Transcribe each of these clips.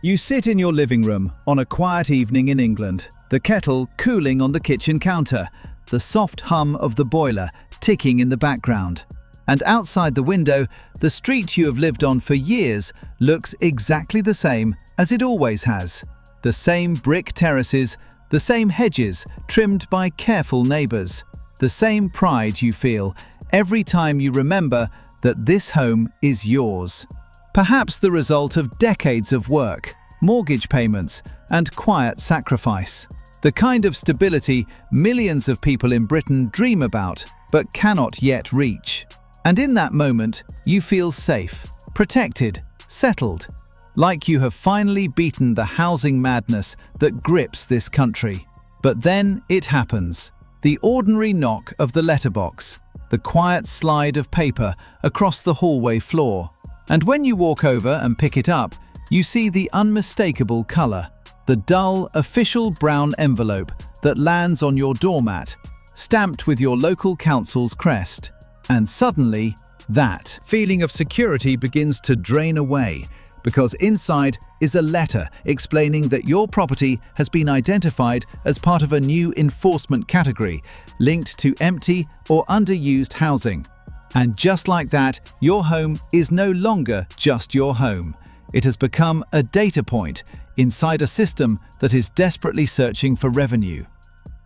You sit in your living room on a quiet evening in England, the kettle cooling on the kitchen counter, the soft hum of the boiler ticking in the background. And outside the window, the street you have lived on for years looks exactly the same as it always has. The same brick terraces, the same hedges trimmed by careful neighbours, the same pride you feel every time you remember that this home is yours. Perhaps the result of decades of work, mortgage payments, and quiet sacrifice. The kind of stability millions of people in Britain dream about but cannot yet reach. And in that moment, you feel safe, protected, settled, like you have finally beaten the housing madness that grips this country. But then it happens. The ordinary knock of the letterbox, the quiet slide of paper across the hallway floor. And when you walk over and pick it up, you see the unmistakable color, the dull, official brown envelope that lands on your doormat, stamped with your local council's crest. And suddenly, that feeling of security begins to drain away, because inside is a letter explaining that your property has been identified as part of a new enforcement category linked to empty or underused housing. And just like that, your home is no longer just your home. It has become a data point inside a system that is desperately searching for revenue.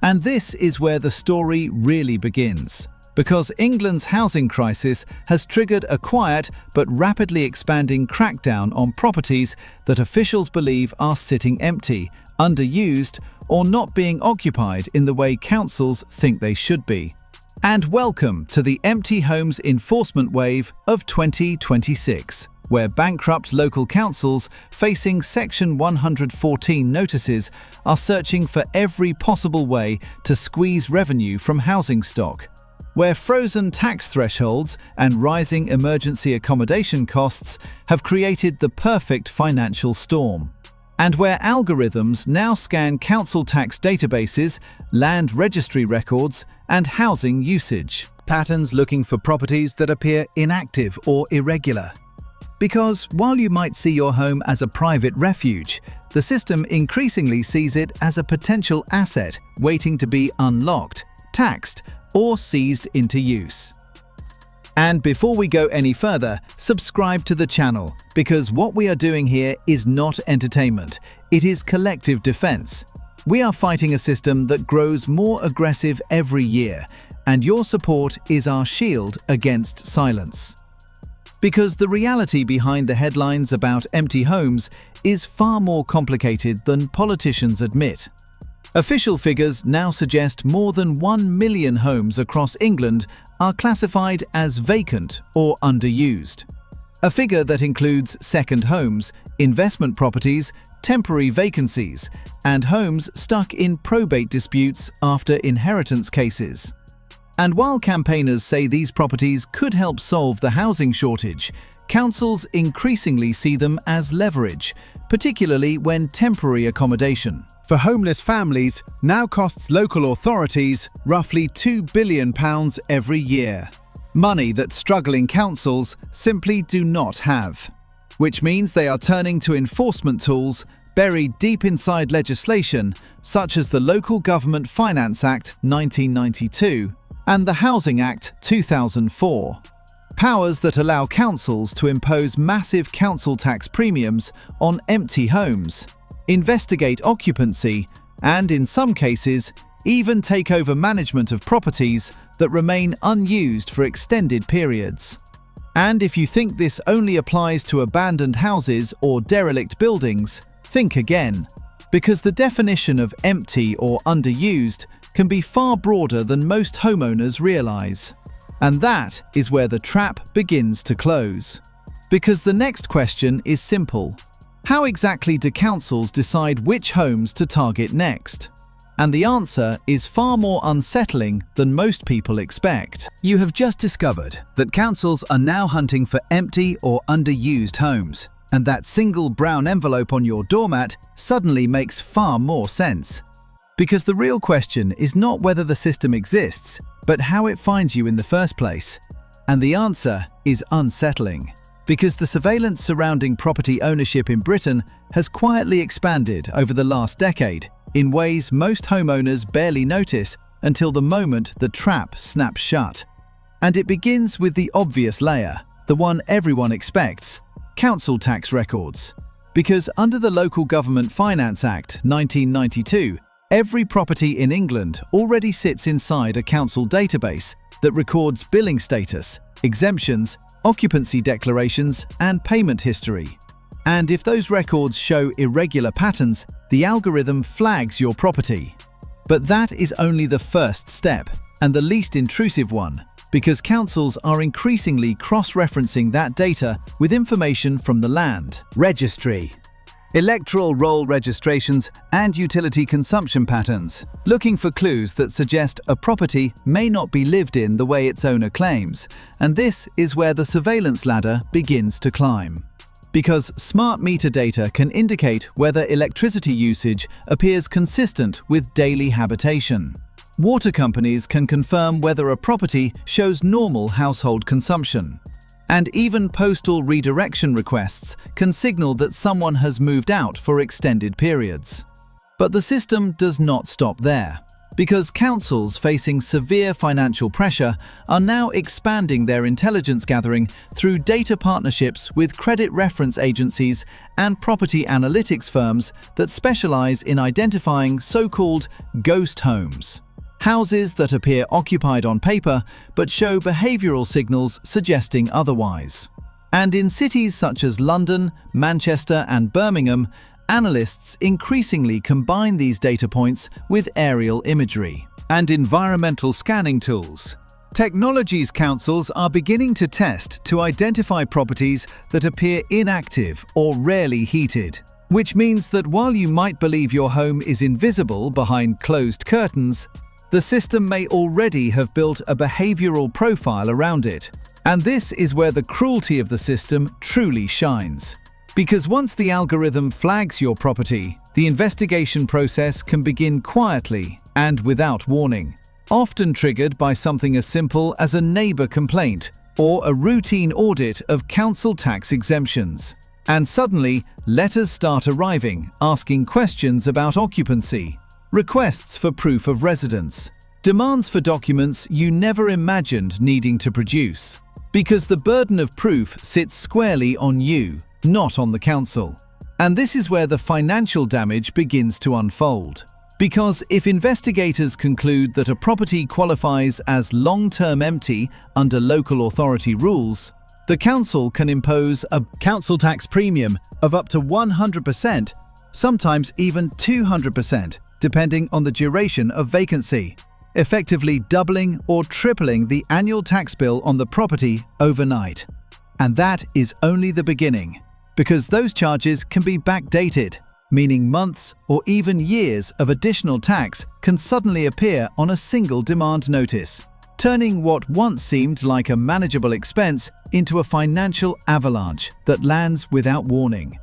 And this is where the story really begins. Because England's housing crisis has triggered a quiet but rapidly expanding crackdown on properties that officials believe are sitting empty, underused, or not being occupied in the way councils think they should be. And welcome to the empty homes enforcement wave of 2026, where bankrupt local councils facing Section 114 notices are searching for every possible way to squeeze revenue from housing stock. Where frozen tax thresholds and rising emergency accommodation costs have created the perfect financial storm. And where algorithms now scan council tax databases, land registry records, and housing usage patterns looking for properties that appear inactive or irregular. Because while you might see your home as a private refuge, the system increasingly sees it as a potential asset waiting to be unlocked, taxed, or seized into use. And before we go any further, subscribe to the channel, because what we are doing here is not entertainment, it is collective defense. We are fighting a system that grows more aggressive every year, and your support is our shield against silence. Because the reality behind the headlines about empty homes is far more complicated than politicians admit. Official figures now suggest more than 1 million homes across England are classified as vacant or underused. A figure that includes second homes, investment properties, temporary vacancies, and homes stuck in probate disputes after inheritance cases. And while campaigners say these properties could help solve the housing shortage, councils increasingly see them as leverage, particularly when temporary accommodation for homeless families now costs local authorities roughly £2 billion every year. Money that struggling councils simply do not have. Which means they are turning to enforcement tools buried deep inside legislation such as the Local Government Finance Act 1992 and the Housing Act 2004. Powers that allow councils to impose massive council tax premiums on empty homes, investigate occupancy, and in some cases, even take over management of properties that remain unused for extended periods. And if you think this only applies to abandoned houses or derelict buildings, think again. Because the definition of empty or underused can be far broader than most homeowners realize. And that is where the trap begins to close. Because the next question is simple. How exactly do councils decide which homes to target next? And the answer is far more unsettling than most people expect. You have just discovered that councils are now hunting for empty or underused homes, and that single brown envelope on your doormat suddenly makes far more sense. Because the real question is not whether the system exists, but how it finds you in the first place. And the answer is unsettling. because the surveillance surrounding property ownership in Britain has quietly expanded over the last decade in ways most homeowners barely notice until the moment the trap snaps shut. And it begins with the obvious layer, the one everyone expects: council tax records. Because under the Local Government Finance Act 1992, every property in England already sits inside a council database that records billing status, exemptions, occupancy declarations, and payment history. And if those records show irregular patterns, the algorithm flags your property. But that is only the first step, and the least intrusive one, because councils are increasingly cross-referencing that data with information from the Land Registry, electoral roll registrations, and utility consumption patterns, looking for clues that suggest a property may not be lived in the way its owner claims. And this is where the surveillance ladder begins to climb. Because smart meter data can indicate whether electricity usage appears consistent with daily habitation. Water companies can confirm whether a property shows normal household consumption. And even postal redirection requests can signal that someone has moved out for extended periods. But the system does not stop there, because councils facing severe financial pressure are now expanding their intelligence gathering through data partnerships with credit reference agencies and property analytics firms that specialize in identifying so-called ghost homes. Houses that appear occupied on paper but show behavioral signals suggesting otherwise. And in cities such as London, Manchester, and Birmingham, analysts increasingly combine these data points with aerial imagery and environmental scanning tools. Technologies councils are beginning to test to identify properties that appear inactive or rarely heated, which means that while you might believe your home is invisible behind closed curtains, the system may already have built a behavioral profile around it. And this is where the cruelty of the system truly shines. Because once the algorithm flags your property, the investigation process can begin quietly and without warning, often triggered by something as simple as a neighbor complaint or a routine audit of council tax exemptions. And suddenly, letters start arriving asking questions about occupancy, requests for proof of residence, demands for documents you never imagined needing to produce. Because the burden of proof sits squarely on you, not on the council. And this is where the financial damage begins to unfold. Because if investigators conclude that a property qualifies as long-term empty under local authority rules, the council can impose a council tax premium of up to 100%, sometimes even 200%, depending on the duration of vacancy, effectively doubling or tripling the annual tax bill on the property overnight. And that is only the beginning, because those charges can be backdated, meaning months or even years of additional tax can suddenly appear on a single demand notice, turning what once seemed like a manageable expense into a financial avalanche that lands without warning.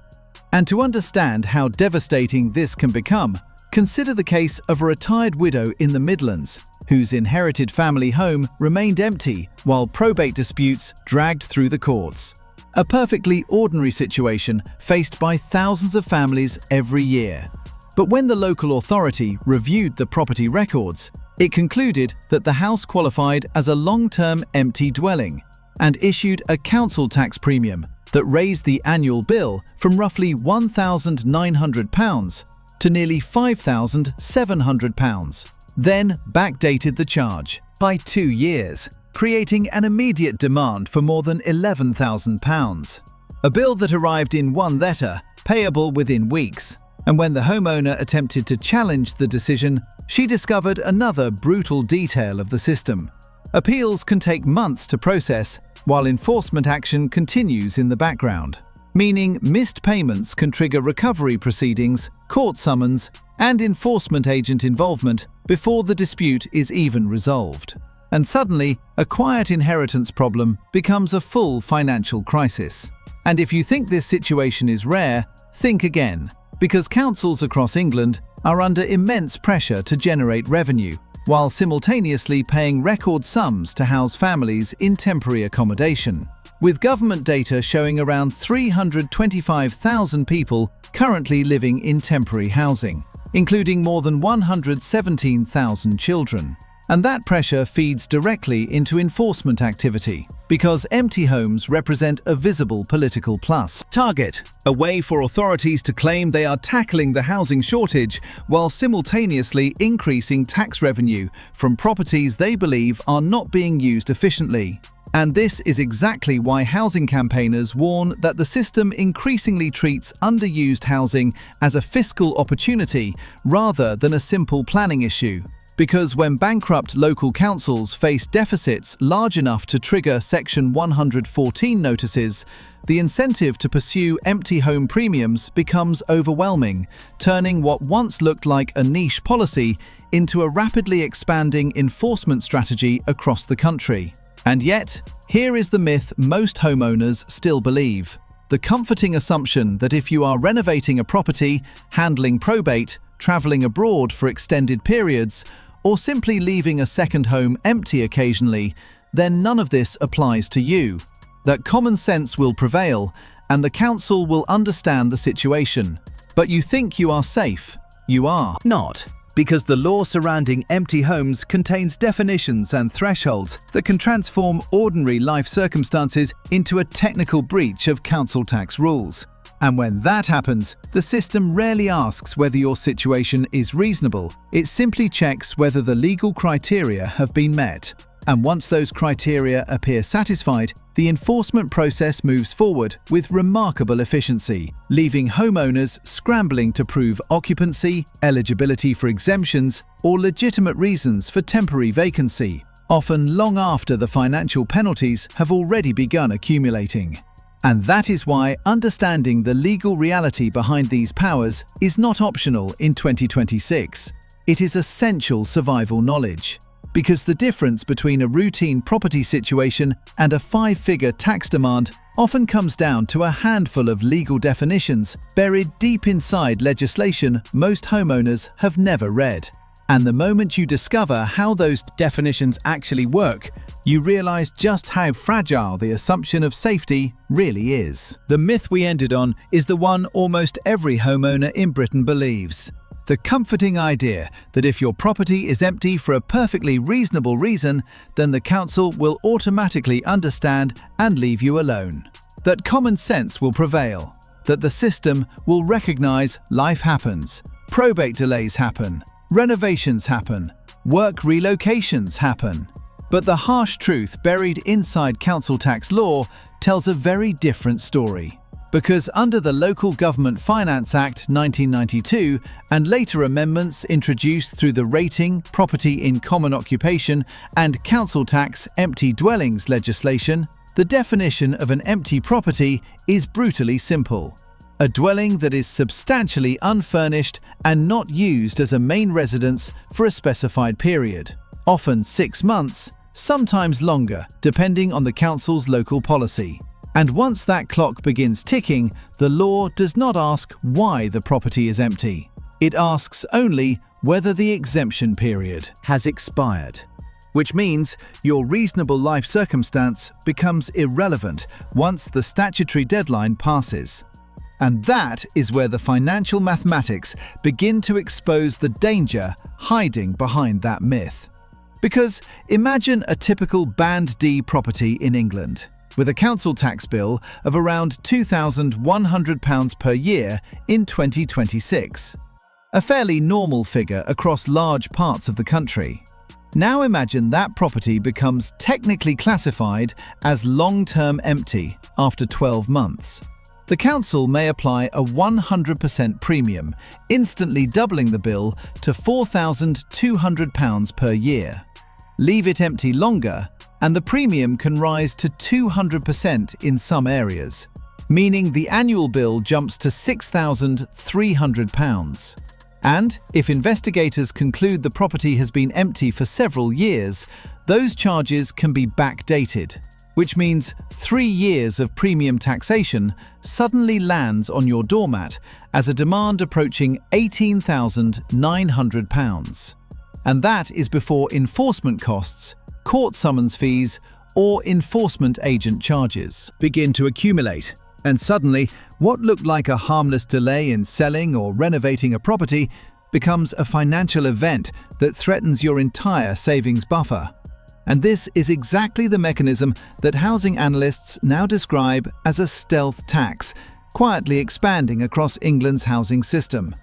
And to understand how devastating this can become, consider the case of a retired widow in the Midlands, whose inherited family home remained empty while probate disputes dragged through the courts. A perfectly ordinary situation faced by thousands of families every year. But when the local authority reviewed the property records, it concluded that the house qualified as a long-term empty dwelling and issued a council tax premium that raised the annual bill from roughly £1,900 to nearly £5,700, then backdated the charge by 2 years, creating an immediate demand for more than £11,000. A bill that arrived in one letter, payable within weeks. And when the homeowner attempted to challenge the decision, she discovered another brutal detail of the system. Appeals can take months to process, while enforcement action continues in the background, meaning missed payments can trigger recovery proceedings, court summons, and enforcement agent involvement before the dispute is even resolved. And suddenly, a quiet inheritance problem becomes a full financial crisis. And if you think this situation is rare, think again, because councils across England are under immense pressure to generate revenue, while simultaneously paying record sums to house families in temporary accommodation. with government data showing around 325,000 people currently living in temporary housing, including more than 117,000 children. And that pressure feeds directly into enforcement activity, because empty homes represent a visible political plus. Target, a way for authorities to claim they are tackling the housing shortage while simultaneously increasing tax revenue from properties they believe are not being used efficiently. And this is exactly why housing campaigners warn that the system increasingly treats underused housing as a fiscal opportunity rather than a simple planning issue. Because when bankrupt local councils face deficits large enough to trigger Section 114 notices, the incentive to pursue empty home premiums becomes overwhelming, turning what once looked like a niche policy into a rapidly expanding enforcement strategy across the country. And yet, here is the myth most homeowners still believe: the comforting assumption that if you are renovating a property, handling probate, traveling abroad for extended periods, or simply leaving a second home empty occasionally, then none of this applies to you. That common sense will prevail, and the council will understand the situation. But you think you are safe. You are not. Because the law surrounding empty homes contains definitions and thresholds that can transform ordinary life circumstances into a technical breach of council tax rules. And when that happens, the system rarely asks whether your situation is reasonable. It simply checks whether the legal criteria have been met. And once those criteria appear satisfied, the enforcement process moves forward with remarkable efficiency, leaving homeowners scrambling to prove occupancy, eligibility for exemptions, or legitimate reasons for temporary vacancy, often long after the financial penalties have already begun accumulating. And that is why understanding the legal reality behind these powers is not optional in 2026. It is essential survival knowledge. Because the difference between a routine property situation and a five-figure tax demand often comes down to a handful of legal definitions buried deep inside legislation most homeowners have never read. And the moment you discover how those definitions actually work, you realize just how fragile the assumption of safety really is. The myth we ended on is the one almost every homeowner in Britain believes. The comforting idea that if your property is empty for a perfectly reasonable reason, then the council will automatically understand and leave you alone. That common sense will prevail. That the system will recognize life happens. Probate delays happen. Renovations happen. Work relocations happen. But the harsh truth buried inside council tax law tells a very different story. Because under the Local Government Finance Act 1992 and later amendments introduced through the Rating, Property in Common Occupation and Council Tax Empty Dwellings legislation, the definition of an empty property is brutally simple. A dwelling that is substantially unfurnished and not used as a main residence for a specified period, often 6 months, sometimes longer, depending on the council's local policy. And once that clock begins ticking, the law does not ask why the property is empty. It asks only whether the exemption period has expired. Which means your reasonable life circumstance becomes irrelevant once the statutory deadline passes. And that is where the financial mathematics begin to expose the danger hiding behind that myth. Because imagine a typical Band D property in England, with a council tax bill of around £2,100 per year in 2026. A fairly normal figure across large parts of the country. Now imagine that property becomes technically classified as long-term empty after 12 months. The council may apply a 100% premium, instantly doubling the bill to £4,200 per year. Leave it empty longer, and the premium can rise to 200% in some areas, meaning the annual bill jumps to £6,300. And if investigators conclude the property has been empty for several years, those charges can be backdated, which means 3 years of premium taxation suddenly lands on your doormat as a demand approaching £18,900. And that is before enforcement costs, court summons fees, or enforcement agent charges begin to accumulate. And suddenly, what looked like a harmless delay in selling or renovating a property becomes a financial event that threatens your entire savings buffer. And this is exactly the mechanism that housing analysts now describe as a stealth tax, quietly expanding across England's housing system.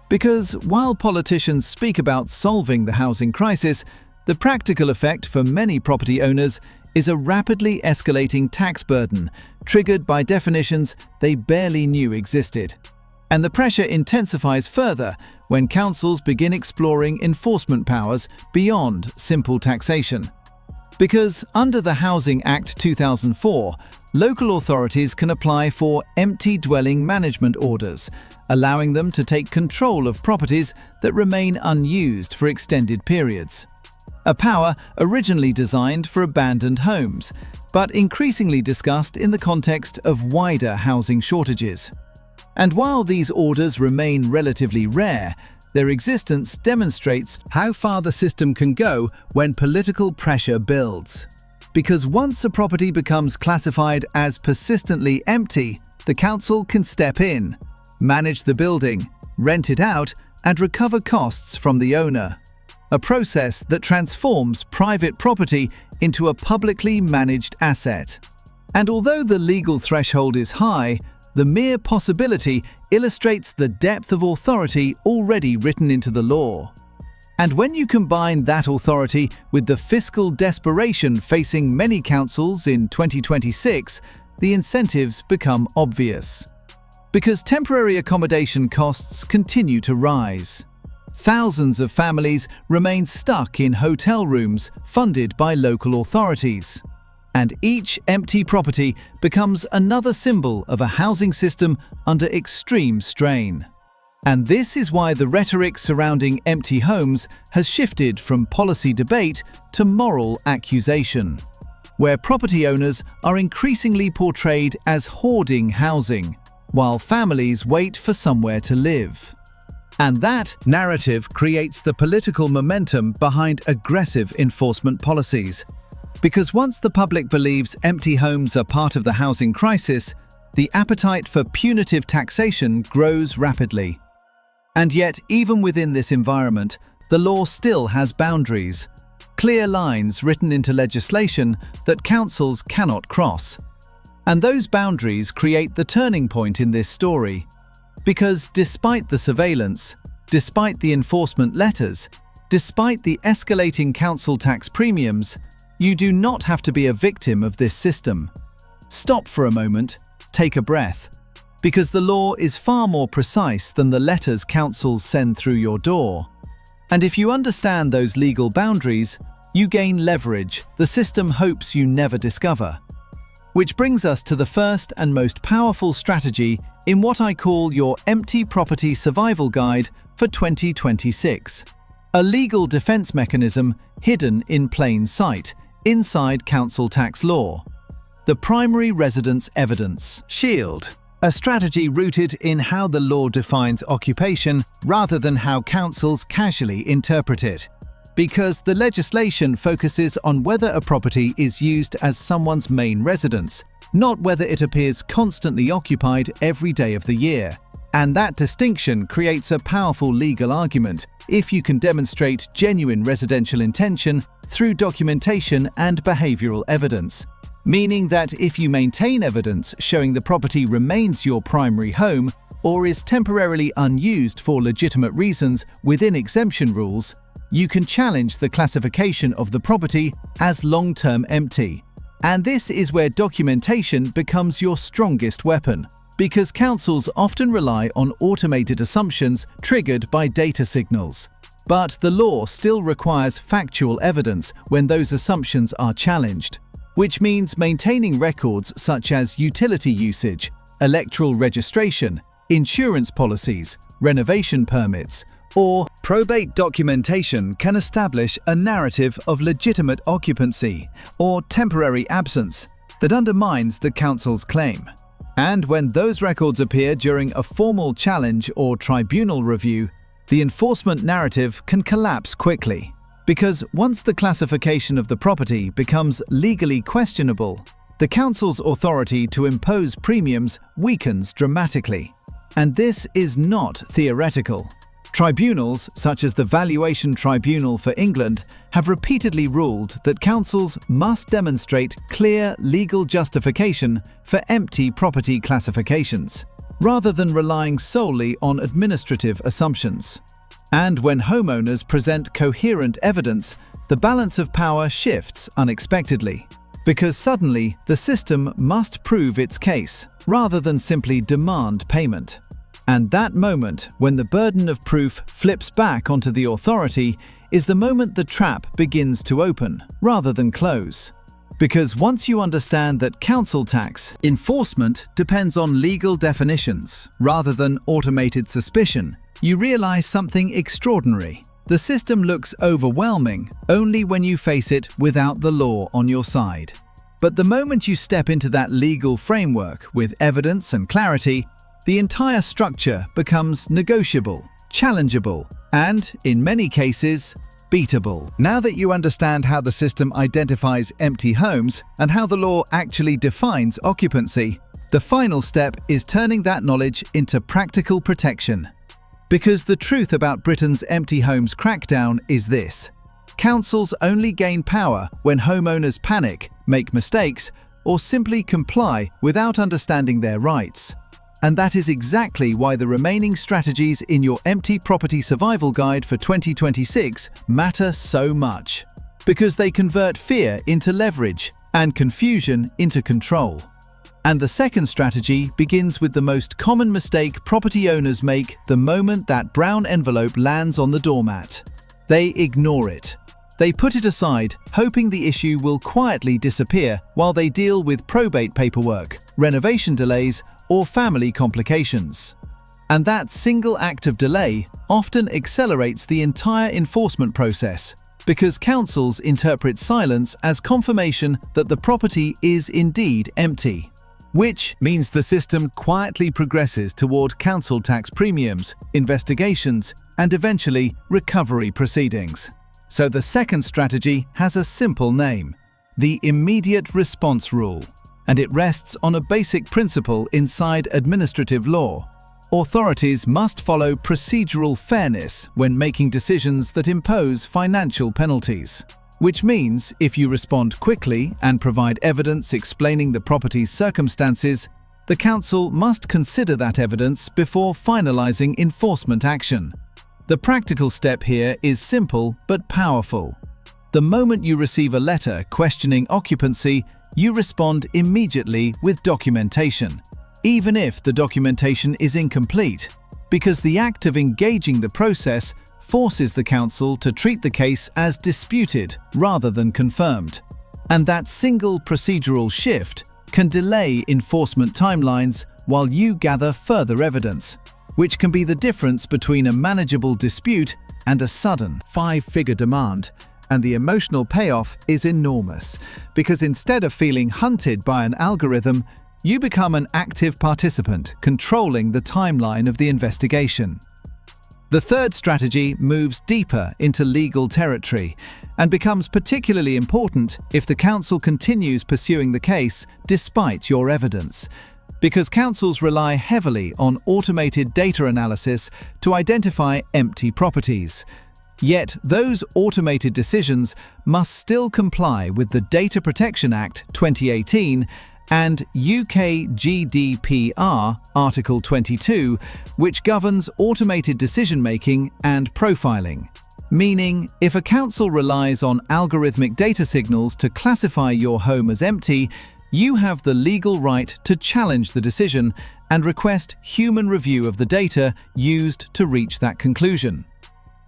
Because while politicians speak about solving the housing crisis, the practical effect for many property owners is a rapidly escalating tax burden triggered by definitions they barely knew existed. And the pressure intensifies further when councils begin exploring enforcement powers beyond simple taxation. Because under the Housing Act 2004, local authorities can apply for empty dwelling management orders, allowing them to take control of properties that remain unused for extended periods. A power originally designed for abandoned homes, but increasingly discussed in the context of wider housing shortages. And while these orders remain relatively rare, their existence demonstrates how far the system can go when political pressure builds. Because once a property becomes classified as persistently empty, the council can step in, manage the building, rent it out, and recover costs from the owner. A process that transforms private property into a publicly managed asset. And although the legal threshold is high, the mere possibility illustrates the depth of authority already written into the law. And when you combine that authority with the fiscal desperation facing many councils in 2026, the incentives become obvious. Because temporary accommodation costs continue to rise. Thousands of families remain stuck in hotel rooms funded by local authorities. And each empty property becomes another symbol of a housing system under extreme strain. And this is why the rhetoric surrounding empty homes has shifted from policy debate to moral accusation, where property owners are increasingly portrayed as hoarding housing, while families wait for somewhere to live. And that narrative creates the political momentum behind aggressive enforcement policies. Because once the public believes empty homes are part of the housing crisis, the appetite for punitive taxation grows rapidly. And yet, even within this environment, the law still has boundaries, clear lines written into legislation that councils cannot cross. And those boundaries create the turning point in this story. Because despite the surveillance, despite the enforcement letters, despite the escalating council tax premiums, you do not have to be a victim of this system. Stop for a moment, take a breath, because the law is far more precise than the letters councils send through your door. And if you understand those legal boundaries, you gain leverage the system hopes you never discover. Which brings us to the first and most powerful strategy in what I call your empty property survival guide for 2026. A legal defense mechanism hidden in plain sight inside council tax law. The primary residence evidence shield. A strategy rooted in how the law defines occupation rather than how councils casually interpret it. Because the legislation focuses on whether a property is used as someone's main residence, not whether it appears constantly occupied every day of the year. And that distinction creates a powerful legal argument if you can demonstrate genuine residential intention through documentation and behavioral evidence. Meaning that if you maintain evidence showing the property remains your primary home or is temporarily unused for legitimate reasons within exemption rules, you can challenge the classification of the property as long-term empty. And this is where documentation becomes your strongest weapon, because councils often rely on automated assumptions triggered by data signals. But the law still requires factual evidence when those assumptions are challenged, which means maintaining records such as utility usage, electoral registration, insurance policies, renovation permits, or probate documentation can establish a narrative of legitimate occupancy or temporary absence that undermines the council's claim. And when those records appear during a formal challenge or tribunal review, the enforcement narrative can collapse quickly. Because once the classification of the property becomes legally questionable, the council's authority to impose premiums weakens dramatically. And this is not theoretical. Tribunals, such as the Valuation Tribunal for England, have repeatedly ruled that councils must demonstrate clear legal justification for empty property classifications, rather than relying solely on administrative assumptions. And when homeowners present coherent evidence, the balance of power shifts unexpectedly, because suddenly the system must prove its case, rather than simply demand payment. And that moment, when the burden of proof flips back onto the authority, is the moment the trap begins to open, rather than close. Because once you understand that council tax enforcement depends on legal definitions, rather than automated suspicion, you realize something extraordinary. The system looks overwhelming only when you face it without the law on your side. But the moment you step into that legal framework with evidence and clarity, the entire structure becomes negotiable, challengeable, and, in many cases, beatable. Now that you understand how the system identifies empty homes and how the law actually defines occupancy, the final step is turning that knowledge into practical protection. Because the truth about Britain's empty homes crackdown is this: councils only gain power when homeowners panic, make mistakes, or simply comply without understanding their rights. And that is exactly why the remaining strategies in your Empty Property Survival Guide for 2026 matter so much. Because they convert fear into leverage and confusion into control. And the second strategy begins with the most common mistake property owners make the moment that brown envelope lands on the doormat. They ignore it. They put it aside, hoping the issue will quietly disappear while they deal with probate paperwork, renovation delays, or family complications. And that single act of delay often accelerates the entire enforcement process, because councils interpret silence as confirmation that the property is indeed empty. Which means the system quietly progresses toward council tax premiums, investigations, and eventually recovery proceedings. So the second strategy has a simple name: the immediate response rule. And it rests on a basic principle inside administrative law. Authorities must follow procedural fairness when making decisions that impose financial penalties. Which means if you respond quickly and provide evidence explaining the property's circumstances, the council must consider that evidence before finalizing enforcement action. The practical step here is simple but powerful. The moment you receive a letter questioning occupancy, you respond immediately with documentation, even if the documentation is incomplete, because the act of engaging the process forces the council to treat the case as disputed rather than confirmed. And that single procedural shift can delay enforcement timelines while you gather further evidence, which can be the difference between a manageable dispute and a sudden five-figure demand. And the emotional payoff is enormous, because instead of feeling hunted by an algorithm, you become an active participant controlling the timeline of the investigation. The third strategy moves deeper into legal territory and becomes particularly important if the council continues pursuing the case despite your evidence, because councils rely heavily on automated data analysis to identify empty properties. Yet those automated decisions must still comply with the Data Protection Act 2018 and UK GDPR Article 22, which governs automated decision-making and profiling. Meaning, if a council relies on algorithmic data signals to classify your home as empty, you have the legal right to challenge the decision and request human review of the data used to reach that conclusion.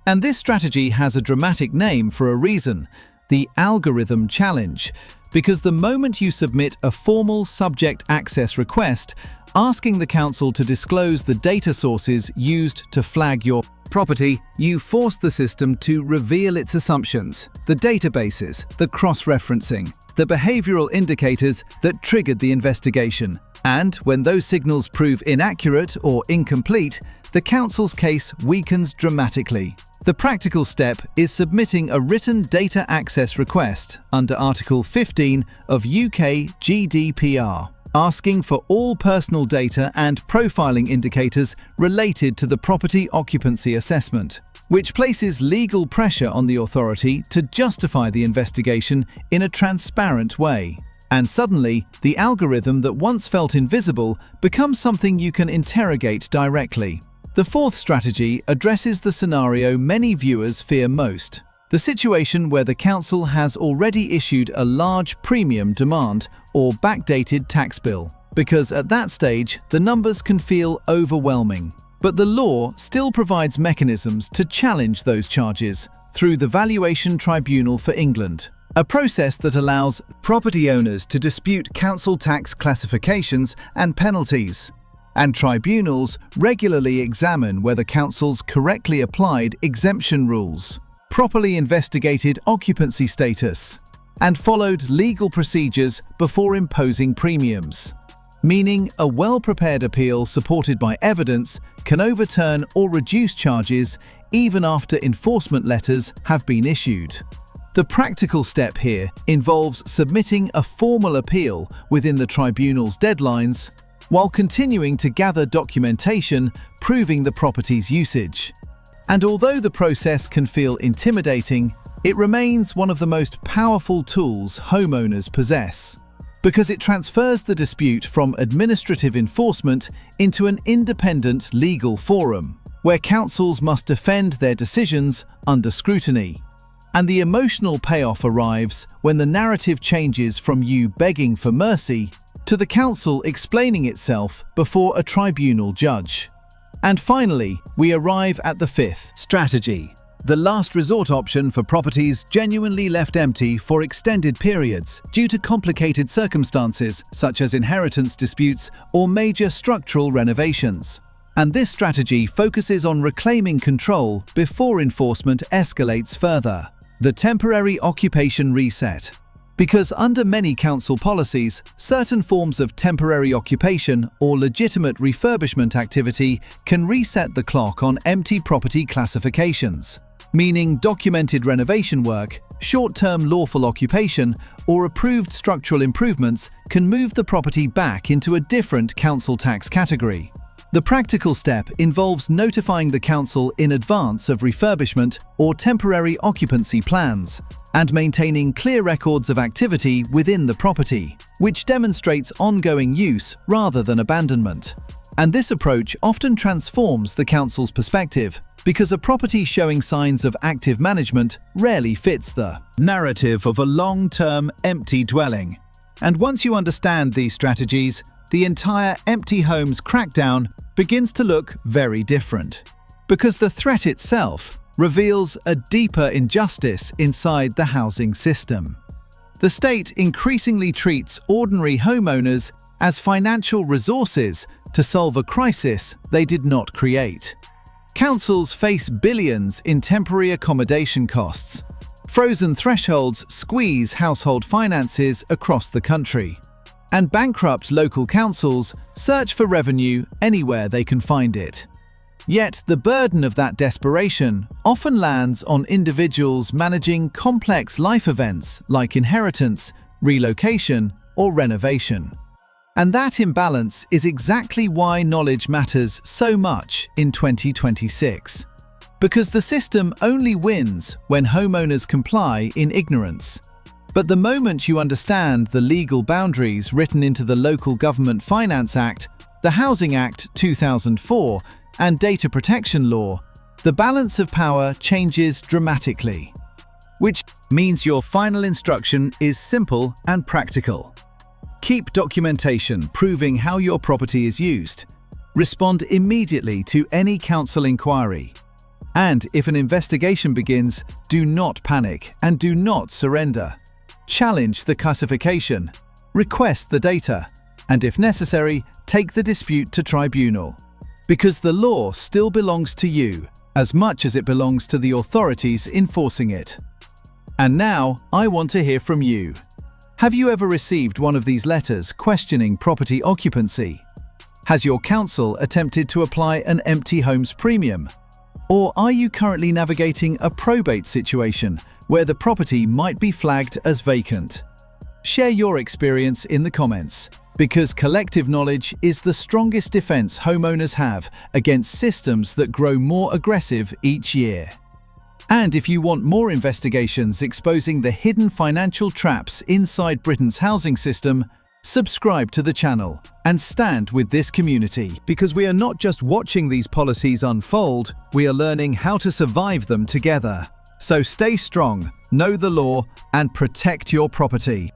And this strategy has a dramatic name for a reason: the algorithm challenge, because the moment you submit a formal subject access request asking the council to disclose the data sources used to flag your property, you force the system to reveal its assumptions, the databases, the cross-referencing, the behavioral indicators that triggered the investigation. And when those signals prove inaccurate or incomplete, the council's case weakens dramatically. The practical step is submitting a written data access request under Article 15 of UK GDPR, asking for all personal data and profiling indicators related to the property occupancy assessment, which places legal pressure on the authority to justify the investigation in a transparent way. And suddenly, the algorithm that once felt invisible becomes something you can interrogate directly. The fourth strategy addresses the scenario many viewers fear most: the situation where the council has already issued a large premium demand or backdated tax bill, because at that stage the numbers can feel overwhelming. But the law still provides mechanisms to challenge those charges through the Valuation Tribunal for England, a process that allows property owners to dispute council tax classifications and penalties. And tribunals regularly examine whether councils correctly applied exemption rules, properly investigated occupancy status, and followed legal procedures before imposing premiums. Meaning a well-prepared appeal supported by evidence can overturn or reduce charges even after enforcement letters have been issued. The practical step here involves submitting a formal appeal within the tribunal's deadlines, while continuing to gather documentation proving the property's usage. And although the process can feel intimidating, it remains one of the most powerful tools homeowners possess, because it transfers the dispute from administrative enforcement into an independent legal forum, where councils must defend their decisions under scrutiny. And the emotional payoff arrives when the narrative changes from you begging for mercy to the council explaining itself before a tribunal judge. And finally, we arrive at the fifth strategy: the last resort option for properties genuinely left empty for extended periods due to complicated circumstances such as inheritance disputes or major structural renovations. And this strategy focuses on reclaiming control before enforcement escalates further: the temporary occupation reset. Because under many council policies, certain forms of temporary occupation or legitimate refurbishment activity can reset the clock on empty property classifications, meaning documented renovation work, short-term lawful occupation, or approved structural improvements can move the property back into a different council tax category. The practical step involves notifying the council in advance of refurbishment or temporary occupancy plans, and maintaining clear records of activity within the property, which demonstrates ongoing use rather than abandonment. And this approach often transforms the council's perspective, because a property showing signs of active management rarely fits the narrative of a long-term empty dwelling. And once you understand these strategies, the entire empty homes crackdown begins to look very different, because the threat itself reveals a deeper injustice inside the housing system. The state increasingly treats ordinary homeowners as financial resources to solve a crisis they did not create. Councils face billions in temporary accommodation costs. Frozen thresholds squeeze household finances across the country. And bankrupt local councils search for revenue anywhere they can find it. Yet the burden of that desperation often lands on individuals managing complex life events like inheritance, relocation, or renovation. And that imbalance is exactly why knowledge matters so much in 2026. Because the system only wins when homeowners comply in ignorance. But the moment you understand the legal boundaries written into the Local Government Finance Act, the Housing Act 2004, and Data Protection Law, the balance of power changes dramatically. Which means your final instruction is simple and practical. Keep documentation proving how your property is used. Respond immediately to any council inquiry. And if an investigation begins, do not panic and do not surrender. Challenge the classification, request the data, and if necessary, take the dispute to tribunal. Because the law still belongs to you, as much as it belongs to the authorities enforcing it. And now, I want to hear from you. Have you ever received one of these letters questioning property occupancy? Has your council attempted to apply an empty homes premium? Or are you currently navigating a probate situation where the property might be flagged as vacant? Share your experience in the comments, because collective knowledge is the strongest defense homeowners have against systems that grow more aggressive each year. And if you want more investigations exposing the hidden financial traps inside Britain's housing system, subscribe to the channel and stand with this community. Because we are not just watching these policies unfold, we are learning how to survive them together. So stay strong, know the law, and protect your property.